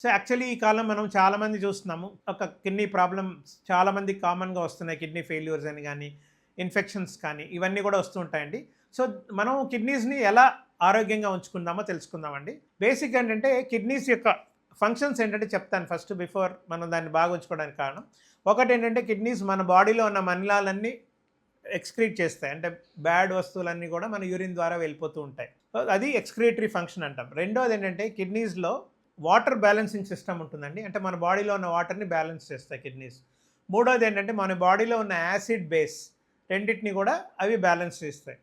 So, actually ఈ కాలం మనం చాలామంది చూస్తున్నాము. ఒక కిడ్నీ ప్రాబ్లమ్స్ చాలామందికి కామన్‌గా వస్తున్నాయి. కిడ్నీ ఫెయిల్యూర్స్ అని గాని, ఇన్ఫెక్షన్స్ కానీ ఇవన్నీ కూడా వస్తూ ఉంటాయండి. సో, మనం కిడ్నీస్‌ని ఎలా ఆరోగ్యంగా ఉంచుకుందామో తెలుసుకుందామండి. బేసిక్‌గా ఏంటంటే కిడ్నీస్ యొక్క ఫంక్షన్స్ ఏంటంటే చెప్తాను ఫస్ట్ బిఫోర్ మనం దాన్ని బాగా ఉంచుకోవడానికి కారణం. ఒకటేంటంటే కిడ్నీస్ మన బాడీలో ఉన్న మలినాలన్నీ ఎక్స్‌క్రీట్ చేస్తాయి. అంటే బ్యాడ్ వస్తువులన్నీ కూడా మన యూరిన్ ద్వారా వెళ్ళిపోతూ ఉంటాయి. సో, అది ఎక్స్‌క్రిటరీ ఫంక్షన్ అంటాం. రెండోదేంటంటే కిడ్నీస్‌లో వాటర్ బ్యాలెన్సింగ్ సిస్టమ్ ఉంటుందండి. అంటే మన బాడీలో ఉన్న వాటర్‌ని బ్యాలెన్స్ చేస్తాయి కిడ్నీస్. మూడోదేంటంటే మన బాడీలో ఉన్న యాసిడ్, బేస్ రెండిటిని కూడా అవి బ్యాలెన్స్ చేస్తాయి.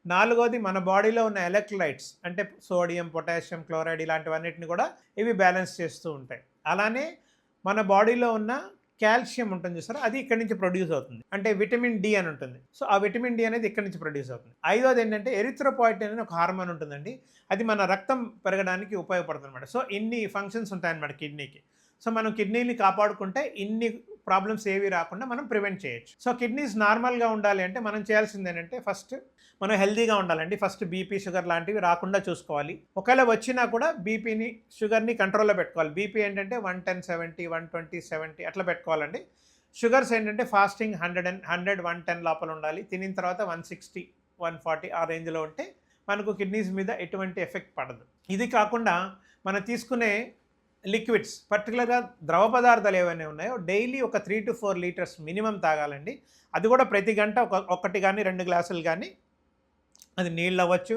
నాలుగోది మన బాడీలో ఉన్న ఎలక్ట్రోలైట్స్ అంటే సోడియం, పొటాషియం, క్లోరైడ్ ఇలాంటివన్నిటిని కూడా ఇవి బ్యాలెన్స్ చేస్తూ ఉంటాయి. అలానే మన బాడీలో ఉన్న కాల్షియం ఉంటుంది చూసారా? అది ఇక్కడి నుంచి ప్రొడ్యూస్ అవుతుంది. అంటే విటమిన్ డి అని ఉంటుంది. సో, ఆ విటమిన్ డి అనేది ఇక్కడి నుంచి ప్రొడ్యూస్ అవుతుంది. ఐదోదేంటంటే ఎరిథ్రోపాయిటిన్ అని ఒక హార్మోన్ ఉంటుందండి. అది మన రక్తం పెరగడానికి ఉపయోగపడుతుందనమాట. సో, ఇన్ని ఫంక్షన్స్ ఉంటాయన్నమాట కిడ్నీకి. సో, మనం కిడ్నీని కాపాడుకుంటే ఇన్ని ప్రాబ్లమ్స్ ఏవి రాకుండా మనం ప్రివెంట్ చేయొచ్చు. సో, కిడ్నీస్ నార్మల్‌గా ఉండాలి అంటే మనం చేయాల్సిందేంటంటే ఫస్ట్ మనం హెల్తీగా ఉండాలండి. ఫస్ట్ బీపీ, షుగర్ లాంటివి రాకుండా చూసుకోవాలి. ఒకవేళ వచ్చినా కూడా బీపీని, షుగర్‌ని కంట్రోల్‌లో పెట్టుకోవాలి. బీపీ ఏంటంటే 110, 70, 120, 70 అట్లా పెట్టుకోవాలండి. షుగర్స్ ఏంటంటే ఫాస్టింగ్ 100, 110 లోపల ఉండాలి. తినిన తర్వాత 160, 140 ఆ రేంజ్‌లో ఉంటే మనకు కిడ్నీస్ మీద ఎటువంటి ఎఫెక్ట్ పడదు. ఇది కాకుండా మనం తీసుకునే లిక్విడ్స్ పర్టికులర్‌గా ద్రవ పదార్థాలు ఏవైనా ఉన్నాయో డైలీ ఒక 3-4 లీటర్స్ మినిమమ్ తాగాలండి. అది కూడా ప్రతి గంట ఒకటి గాని, 2 గ్లాసులు గాని అది నీళ్ళవ్వచ్చు,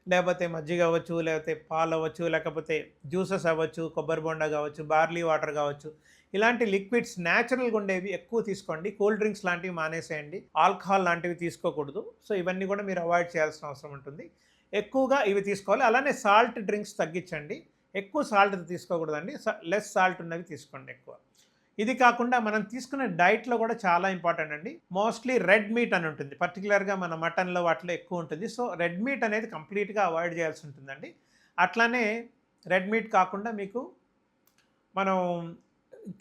లేపోతే మజ్జిగ అవ్వచ్చు, లేకపోతే పాలవ్వచ్చు, లేకపోతే జ్యూసెస్ అవ్వచ్చు, కొబ్బరి బొండా కావచ్చు, బార్లీ వాటర్ కావచ్చు. ఇలాంటి లిక్విడ్స్ న్యాచురల్‌గా ఉండేవి ఎక్కువ తీసుకోండి. కూల్ డ్రింక్స్ లాంటివి మానేసేయండి. ఆల్కహాల్ లాంటివి తీసుకోకూడదు. సో, ఇవన్నీ కూడా మీరు అవాయిడ్ చేయాల్సిన అవసరం ఉంటుంది. ఎక్కువగా ఇవి తీసుకోవాలి. అలానే సాల్ట్ డ్రింక్స్ తగ్గించండి. ఎక్కువ సాల్ట్ తీసుకోకూడదండి. లెస్ సాల్ట్ ఉన్నవి తీసుకోండి ఎక్కువ. ఇది కాకుండా మనం తీసుకునే డైట్‌లో కూడా చాలా ఇంపార్టెంట్ అండి. మోస్ట్‌లీ రెడ్ మీట్ అని ఉంటుంది. పర్టిక్యులర్‌గా మన మటన్‌లో వాటిలో ఎక్కువ ఉంటుంది. సో, రెడ్ మీట్ అనేది కంప్లీట్‌గా అవాయిడ్ చేయాల్సి ఉంటుందండి. అట్లానే రెడ్ మీట్ కాకుండా మీకు మనం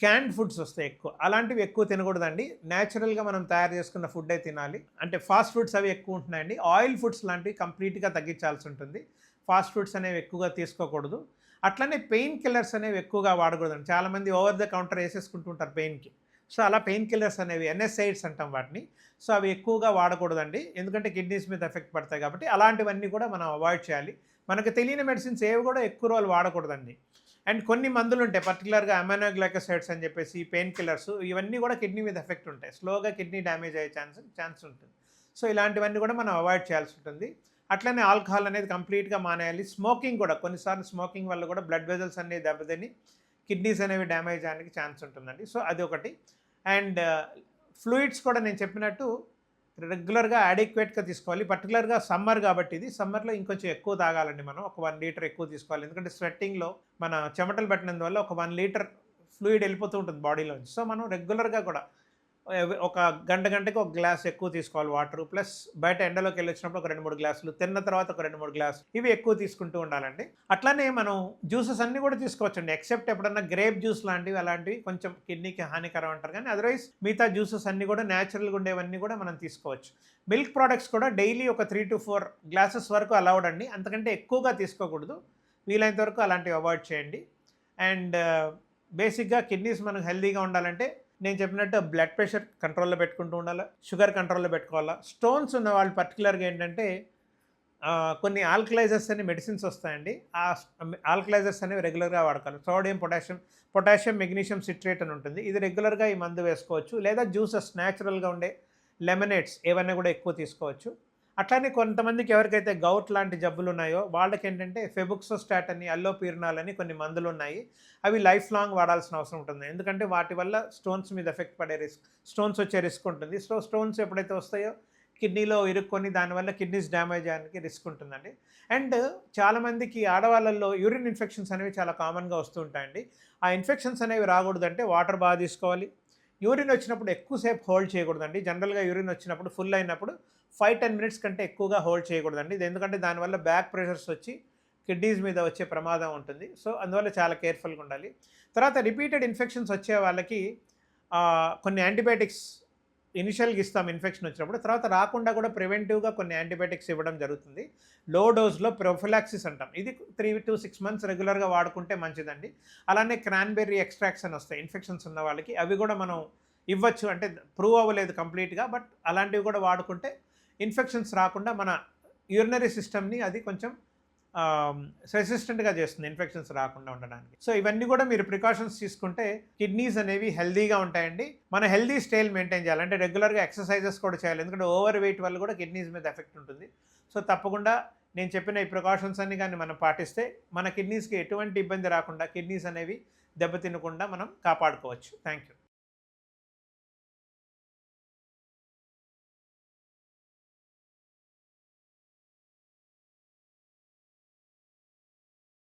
క్యాన్డ్ ఫుడ్స్ వస్తాయి ఎక్కువ. అలాంటివి ఎక్కువ తినకూడదండి. నేచురల్‌గా మనం తయారు చేసుకున్న ఫుడ్డే తినాలి. అంటే ఫాస్ట్ ఫుడ్స్ అవి ఎక్కువ ఉంటున్నాయండి. ఆయిల్ ఫుడ్స్ లాంటివి కంప్లీట్‌గా తగ్గించాల్సి ఉంటుంది. ఫాస్ట్ ఫుడ్స్ అనేవి ఎక్కువగా తీసుకోకూడదు. అట్లనే పెయిన్ కిల్లర్స్ అనేవి ఎక్కువగా వాడకూడదండి. చాలామంది ఓవర్ ద కౌంటర్ ఏసేసుకుంటూ ఉంటారు పెయిన్‌కి. సో, అలా పెయిన్ కిల్లర్స్ అనేవి ఎన్ఎస్ఐడ్స్ అంటాం వాటిని. సో, అవి ఎక్కువగా వాడకూడదండి. ఎందుకంటే కిడ్నీస్ మీద ఎఫెక్ట్ పడతాయి కాబట్టి అలాంటివన్నీ కూడా మనం అవాయిడ్ చేయాలి. మనకు తెలియని మెడిసిన్స్ ఏవి కూడా ఎక్కువ రోజులు వాడకూడదండి. అండ్ కొన్ని మందులుంటాయి పర్టిక్యులర్‌గా అమైనోగ్లైకోసైడ్స్ అని చెప్పేసి పెయిన్ కిల్లర్స్ ఇవన్నీ కూడా కిడ్నీ మీద ఎఫెక్ట్ ఉంటాయి. స్లోగా కిడ్నీ డ్యామేజ్ అయ్యే ఛాన్స్ ఉంటుంది. సో, ఇలాంటివన్నీ కూడా మనం అవాయిడ్ చేయాల్సి ఉంటుంది. అట్లనే ఆల్కహాల్ అనేది కంప్లీట్‌గా మానేయాలి. స్మోకింగ్ కూడా కొన్నిసార్లు స్మోకింగ్ వల్ల కూడా బ్లడ్ వెజల్స్ అనేవి దెబ్బతిని కిడ్నీస్ అనేవి డ్యామేజ్ అవ్వడానికి ఛాన్స్ ఉంటుందండి. సో, అదొకటి. అండ్ ఫ్లూయిడ్స్ కూడా నేను చెప్పినట్టు రెగ్యులర్‌గా అడిక్వేట్‌గా తీసుకోవాలి. పర్టిక్యులర్‌గా సమ్మర్ కాబట్టి ఇది సమ్మర్‌లో ఇంకొంచెం ఎక్కువ తాగాలండి మనం. ఒక 1 లీటర్ ఎక్కువ తీసుకోవాలి. ఎందుకంటే స్వెట్టింగ్‌లో మన చెమటలు పట్టినందువల్ల ఒక 1 లీటర్ ఫ్లూయిడ్ వెళ్ళిపోతూ ఉంటుంది బాడీలోంచి. సో, మనం రెగ్యులర్‌గా కూడా ఒక గంటకి ఒక గ్లాస్ ఎక్కువ తీసుకోవాలి వాటరు. ప్లస్ బయట ఎండలోకెళ్ళొచ్చినప్పుడు ఒక 2, 3 గ్లాసులు, తిన్న తర్వాత ఒక 2, 3 గ్లాసులు ఇవి ఎక్కువ తీసుకుంటూ ఉండాలండి. అట్లానే మనం జ్యూసెస్ అన్నీ కూడా తీసుకోవచ్చండి. ఎక్సెప్ట్ ఎప్పుడన్నా గ్రేప్ జ్యూస్ లాంటివి అలాంటివి కొంచెం కిడ్నీకి హానికరం అంటారు కానీ అదర్‌వైజ్ మిగతా జ్యూసెస్ అన్నీ కూడా న్యాచురల్‌గా ఉండేవన్నీ కూడా మనం తీసుకోవచ్చు. మిల్క్ ప్రొడక్ట్స్ కూడా డైలీ ఒక 3-4 గ్లాసెస్ వరకు అలౌడ్ అండి. అంతకంటే ఎక్కువగా తీసుకోకూడదు. వీలైనంత వరకు అలాంటివి అవాయిడ్ చేయండి. అండ్ బేసిక్‌గా కిడ్నీస్ మనకు హెల్తీగా ఉండాలంటే నేను చెప్పినట్టు బ్లడ్ ప్రెషర్ కంట్రోల్‌లో పెట్టుకుంటూ ఉండాలా. షుగర్ కంట్రోల్‌లో పెట్టుకోవాలా. స్టోన్స్ ఉన్న వాళ్ళు పర్టిక్యులర్‌గా ఏంటంటే కొన్ని ఆల్కలైజర్స్ అని మెడిసిన్స్ వస్తాయండి. ఆ ఆల్కలైజర్స్ అనేవి రెగ్యులర్‌గా వాడుకోవాలి. సోడియం, పొటాషియం, మెగ్నీషియం సిట్రేట్ అని ఉంటుంది. ఇది రెగ్యులర్‌గా ఈ మందు వేసుకోవచ్చు. లేదా జ్యూసెస్ నేచురల్‌గా ఉండే లెమనేట్స్ ఏవన్నా కూడా ఎక్కువ తీసుకోవచ్చు. అట్లానే కొంతమందికి ఎవరికైతే గౌట్ లాంటి జబ్బులున్నాయో వాళ్ళకేంటంటే ఫెబుక్సోస్టాట్ అని, అల్లోపిరినాల్ అని కొన్ని మందులున్నాయి. అవి లైఫ్ లాంగ్ వాడాల్సిన అవసరం ఉంటుంది. ఎందుకంటే వాటి వల్ల స్టోన్స్ మీద ఎఫెక్ట్ పడే స్టోన్స్ వచ్చే రిస్క్ ఉంటుంది. సో, స్టోన్స్ ఎప్పుడైతే వస్తాయో కిడ్నీలో ఇరుక్కొని దానివల్ల కిడ్నీస్ డ్యామేజ్ అయ్యడానికి రిస్క్ ఉంటుందండి. అండ్ చాలామందికి ఆడవాళ్ళల్లో యూరిన్ ఇన్ఫెక్షన్స్ అనేవి చాలా కామన్‌గా వస్తూ ఉంటాయండి. ఆ ఇన్ఫెక్షన్స్ అనేవి రాకూడదంటే వాటర్ బాగా తీసుకోవాలి. యూరిన్ వచ్చినప్పుడు ఎక్కువ సేపు హోల్డ్ చేయకూడదండి. జనరల్‌గా యూరిన్ వచ్చినప్పుడు ఫుల్ అయినప్పుడు 5-10 మినిట్స్ కంటే ఎక్కువగా హోల్డ్ చేయకూడదండి. ఇది ఎందుకంటే దానివల్ల బ్యాక్ ప్రెషర్స్ వచ్చి కిడ్నీస్ మీద వచ్చే ప్రమాదం ఉంటుంది. సో, అందువల్ల చాలా కేర్‌ఫుల్‌గా ఉండాలి. తర్వాత రిపీటెడ్ ఇన్ఫెక్షన్స్ వచ్చే వాళ్ళకి కొన్ని యాంటీబయాటిక్స్ ఇనిషియల్గా ఇస్తాం ఇన్ఫెక్షన్ వచ్చినప్పుడు. తర్వాత రాకుండా కూడా ప్రివెంటివ్గా కొన్ని యాంటీబయాటిక్స్ ఇవ్వడం జరుగుతుంది. లో డోస్‌లో ప్రొఫిలాక్సిస్ అంటాం. ఇది 3-6 మంత్స్ రెగ్యులర్‌గా వాడుకుంటే మంచిదండి. అలానే క్రాన్‌బెర్రీ ఎక్స్ట్రాక్ట్స్ అని వస్తాయి ఇన్ఫెక్షన్స్ ఉన్న వాళ్ళకి. అవి కూడా మనం ఇవ్వచ్చు. అంటే ప్రూవ్ అవ్వలేదు కంప్లీట్‌గా. బట్ అలాంటివి కూడా వాడుకుంటే ఇన్ఫెక్షన్స్ రాకుండా మన యూరినరీ సిస్టమ్‌ని అది కొంచెం రెసిస్టెంట్‌గా చేస్తుంది ఇన్ఫెక్షన్స్ రాకుండా ఉండడానికి. సో ఇవన్నీ కూడా మీరు ప్రికాషన్స్ తీసుకుంటే కిడ్నీస్ అనేవి హెల్తీగా ఉంటాయండి. మన హెల్తీ స్టైల్ మెయింటైన్ చేయాలి. అంటే రెగ్యులర్‌గా ఎక్సర్సైజెస్ కూడా చేయాలి. ఎందుకంటే ఓవర్ వెయిట్ వల్ల కూడా కిడ్నీస్ మీద ఎఫెక్ట్ ఉంటుంది. సో తప్పకుండా నేను చెప్పిన ఈ ప్రికాషన్స్ అన్ని కానీ మనం పాటిస్తే మన కిడ్నీస్‌కి ఎటువంటి ఇబ్బంది రాకుండా కిడ్నీస్ అనేవి దెబ్బతినకుండా మనం కాపాడుకోవచ్చు. Thank you.